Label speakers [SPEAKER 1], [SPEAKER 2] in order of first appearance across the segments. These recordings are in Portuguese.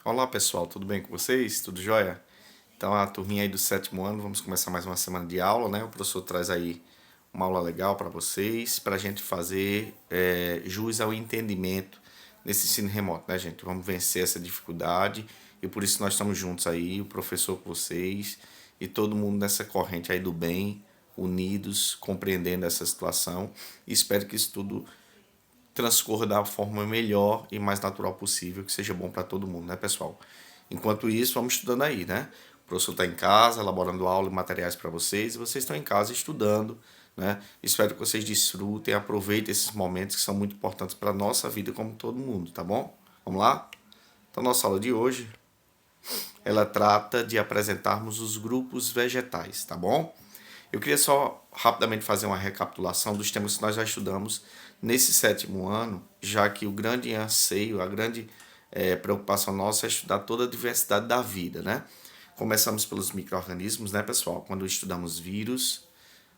[SPEAKER 1] Olá pessoal, tudo bem com vocês? Tudo jóia? Então a turminha aí do sétimo ano, vamos começar mais uma semana de aula, né? O professor traz aí uma aula legal para vocês, para a gente fazer jus ao entendimento nesse ensino remoto, né, gente? Vamos vencer essa dificuldade e por isso nós estamos juntos aí, o professor com vocês e todo mundo nessa corrente aí do bem, unidos, compreendendo essa situação. E espero que isso tudo transcorra da forma melhor e mais natural possível, que seja bom para todo mundo, né, pessoal? Enquanto isso, vamos estudando aí, né? O professor está em casa, elaborando aula e materiais para vocês, e vocês estão em casa estudando, né? Espero que vocês desfrutem, aproveitem esses momentos que são muito importantes para a nossa vida, como todo mundo, tá bom? Vamos lá? Então, nossa aula de hoje, ela trata de apresentarmos os grupos vegetais, tá bom? Eu queria só rapidamente fazer uma recapitulação dos temas que nós já estudamos nesse sétimo ano, já que o grande anseio, a grande preocupação nossa é estudar toda a diversidade da vida, né? Começamos pelos micro-organismos, né, pessoal? Quando estudamos vírus,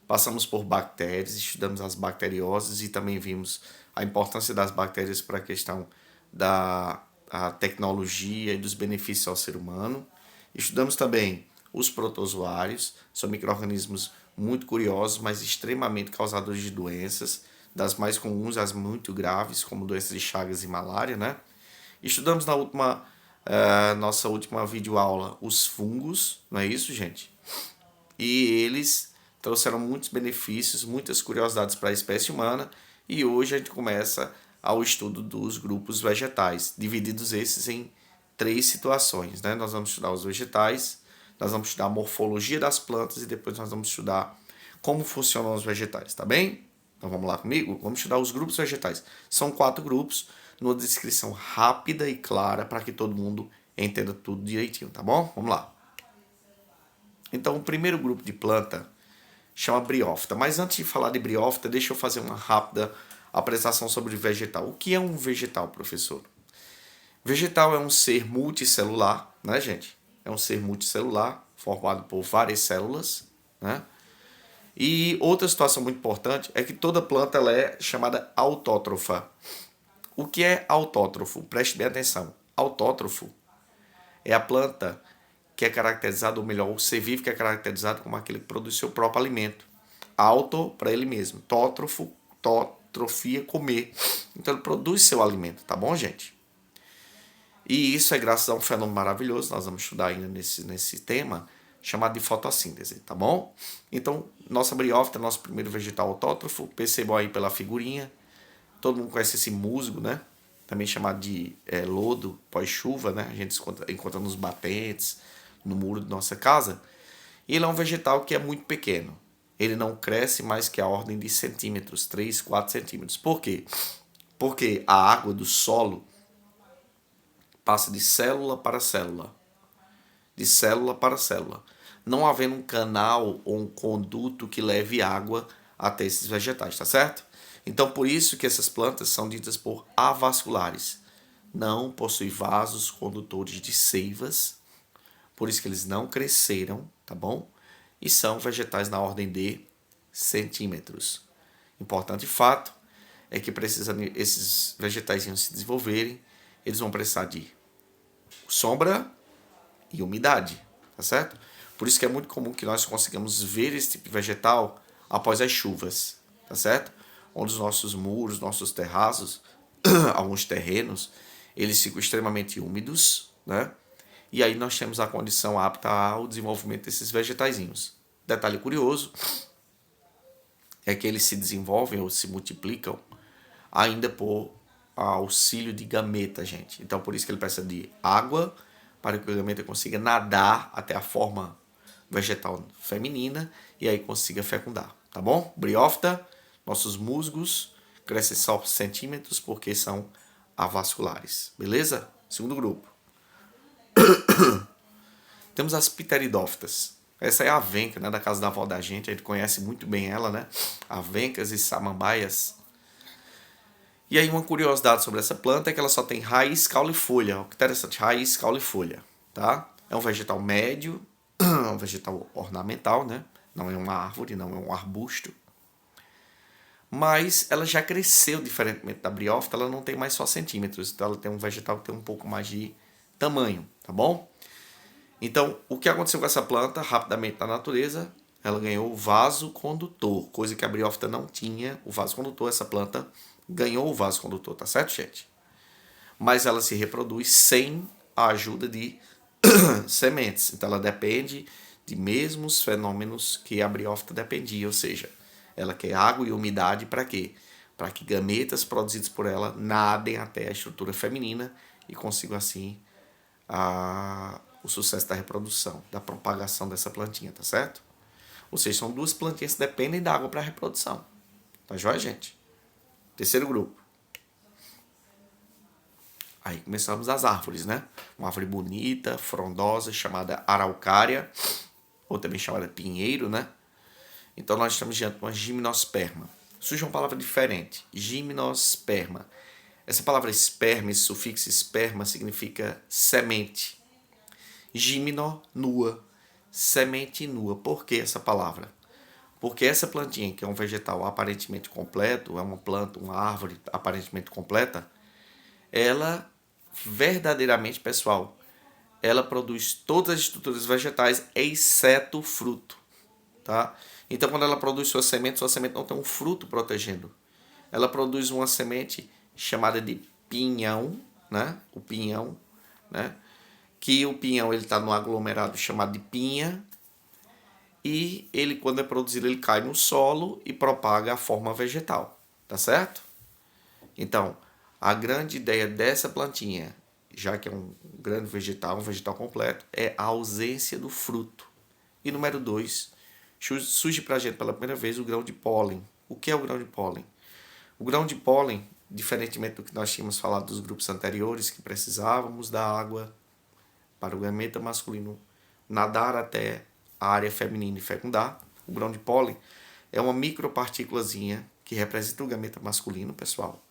[SPEAKER 1] passamos por bactérias, estudamos as bacterioses e também vimos a importância das bactérias para a questão da a tecnologia e dos benefícios ao ser humano. Estudamos também os protozoários, são micro-organismos muito curiosos, mas extremamente causadores de doenças, das mais comuns às muito graves, como doenças de Chagas e malária, né? Estudamos na nossa última videoaula os fungos, não é isso, gente? E eles trouxeram muitos benefícios, muitas curiosidades para a espécie humana. E hoje a gente começa ao estudo dos grupos vegetais, divididos esses em três situações, né? Nós vamos estudar os vegetais, nós vamos estudar a morfologia das plantas e depois nós vamos estudar como funcionam os vegetais, tá bem? Então vamos lá comigo? Vamos estudar os grupos vegetais. São 4 grupos, numa descrição rápida e clara para que todo mundo entenda tudo direitinho, tá bom? Vamos lá. Então, o primeiro grupo de planta chama briófita. Mas antes de falar de briófita, deixa eu fazer uma rápida apresentação sobre vegetal. O que é um vegetal, professor? Vegetal é um ser multicelular, né, gente? É um ser multicelular, formado por várias células, né? E outra situação muito importante é que toda planta ela é chamada autótrofa. O que é autótrofo? Preste bem atenção. Autótrofo é a planta que é caracterizado, ou melhor, o ser vivo que é caracterizado como aquele que produz seu próprio alimento. Auto, para ele mesmo. Tótrofo, tótrofia, comer. Então ele produz seu alimento, tá bom, gente? E isso é graças a um fenômeno maravilhoso, nós vamos estudar ainda nesse tema, chamado de fotossíntese, tá bom? Então, nossa briófita, nosso primeiro vegetal autótrofo, percebam aí pela figurinha, todo mundo conhece esse musgo, né? Também chamado de lodo pós-chuva, né? A gente encontra nos batentes, no muro de nossa casa. E ele é um vegetal que é muito pequeno. Ele não cresce mais que a ordem de centímetros, 3, 4 centímetros. Por quê? Porque a água do solo passa de célula para célula, de célula para célula, não havendo um canal ou um conduto que leve água até esses vegetais, tá certo? Então, por isso que essas plantas são ditas por avasculares. Não possuem vasos condutores de seivas, por isso que eles não cresceram, tá bom? E são vegetais na ordem de centímetros. Importante fato é que precisa esses vegetais se desenvolverem, eles vão precisar de sombra e umidade, tá certo? Por isso que é muito comum que nós consigamos ver esse tipo de vegetal após as chuvas, tá certo? Onde os nossos muros, nossos terraços, alguns terrenos, eles ficam extremamente úmidos, né? E aí nós temos a condição apta ao desenvolvimento desses vegetaizinhos. Detalhe curioso é que eles se desenvolvem ou se multiplicam ainda por auxílio de gameta, gente. Então por isso que ele precisa de água para que o gameta consiga nadar até a forma vegetal feminina e aí consiga fecundar, tá bom? Briófita, nossos musgos crescem só centímetros porque são avasculares, beleza? Segundo grupo. Temos as pteridófitas. Essa é a venca, né, da casa da avó da gente, a gente conhece muito bem ela, né? Avencas e samambaias. E aí uma curiosidade sobre essa planta é que ela só tem raiz, caule e folha. Olha que interessante, raiz, caule e folha, tá? É um vegetal médio, é um vegetal ornamental, né? Não é uma árvore, não é um arbusto. Mas ela já cresceu, diferentemente da briófita, ela não tem mais só centímetros. Então ela tem um vegetal que tem um pouco mais de tamanho, tá bom? Então, o que aconteceu com essa planta, rapidamente na natureza, ela ganhou o vaso condutor, coisa que a briófita não tinha, o vaso condutor, essa planta ganhou o vaso condutor, tá certo, gente? Mas ela se reproduz sem a ajuda de sementes, então ela depende de mesmos fenômenos que a briófita dependia, ou seja, ela quer água e umidade para quê? Para que gametas produzidos por ela nadem até a estrutura feminina e consigam assim o sucesso da reprodução, da propagação dessa plantinha, tá certo? Ou seja, são duas plantinhas que dependem da água para a reprodução. Tá joia, gente? Terceiro grupo. Aí começamos as árvores, né? Uma árvore bonita, frondosa, chamada araucária, ou também chamada pinheiro, né? Então nós estamos diante de uma gimnosperma. Surge uma palavra diferente, gimnosperma. Essa palavra esperma, esse sufixo esperma, significa semente. Gimno, nua. Semente nua. Por que essa palavra? Porque essa plantinha, que é um vegetal aparentemente completo, é uma planta, uma árvore aparentemente completa, ela verdadeiramente, pessoal, ela produz todas as estruturas vegetais, exceto o fruto. Tá? Então, quando ela produz sua semente não tem um fruto protegendo. Ela produz uma semente chamada de pinhão, né? O pinhão, né? Que o pinhão ele está no aglomerado chamado de pinha, e ele, quando é produzido, ele cai no solo e propaga a forma vegetal, tá certo? Então, a grande ideia dessa plantinha, já que é um grande vegetal, um vegetal completo, é a ausência do fruto. E número 2, surge para a gente pela primeira vez o grão de pólen. O que é o grão de pólen? O grão de pólen, diferentemente do que nós tínhamos falado dos grupos anteriores, que precisávamos da água para o gameta masculino nadar até a área feminina e fecundar, o grão de pólen é uma micropartículazinha que representa o gameta masculino, pessoal.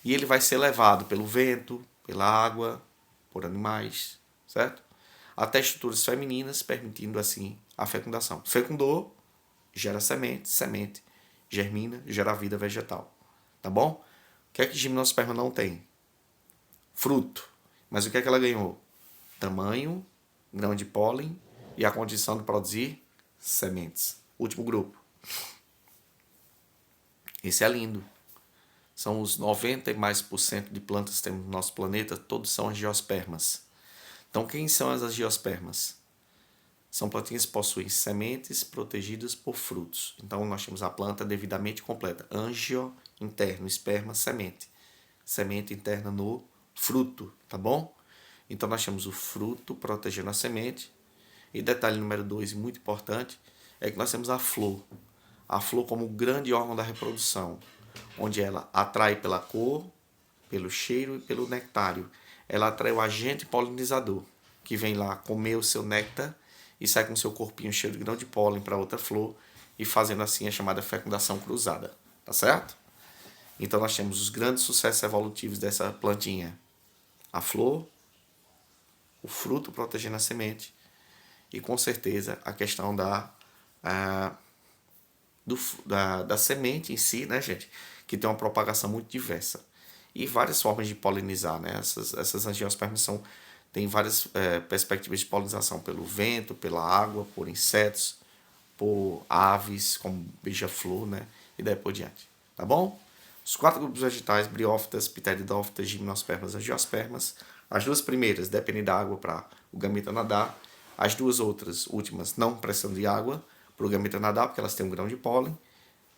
[SPEAKER 1] E ele vai ser levado pelo vento, pela água, por animais, certo? Até estruturas femininas, permitindo assim a fecundação. Fecundou, gera semente, semente germina, gera vida vegetal. Tá bom? O que é que gimnosperma não tem? Fruto. Mas o que é que ela ganhou? Tamanho, grão de pólen e a condição de produzir sementes. Último grupo. Esse é lindo. São os 90% e mais de plantas que temos no nosso planeta, todos são angiospermas. Então, quem são as angiospermas? São plantinhas que possuem sementes protegidas por frutos. Então, nós temos a planta devidamente completa. Angio interno, esperma, semente. Semente interna no fruto, tá bom? Então, nós temos o fruto protegendo a semente. E detalhe número 2, muito importante, é que nós temos a flor. A flor como grande órgão da reprodução, onde ela atrai pela cor, pelo cheiro e pelo nectário. Ela atrai o agente polinizador, que vem lá comer o seu néctar e sai com seu corpinho cheio de grão de pólen para outra flor e fazendo assim a chamada fecundação cruzada. Tá certo? Então nós temos os grandes sucessos evolutivos dessa plantinha. A flor, o fruto protegendo a semente e com certeza a questão da semente em si, né, gente? Que tem uma propagação muito diversa. E várias formas de polinizar, né? Essas angiospermas têm várias perspectivas de polinização pelo vento, pela água, por insetos, por aves, como beija-flor, né? E daí por diante. Tá bom? Os 4 grupos vegetais, briófitas, pteridófitas, gimnospermas, angiospermas. As 2 primeiras dependem da água para o gameta nadar. As 2 outras, últimas, não precisam de água para o gameta nadar, porque elas têm um grão de pólen.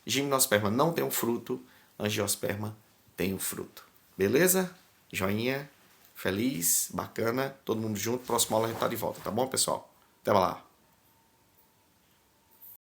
[SPEAKER 1] Gimnosperma não tem um fruto, angiosperma tem um fruto. Beleza? Joinha, feliz, bacana, todo mundo junto. Próxima aula a gente tá de volta, tá bom, pessoal? Até lá.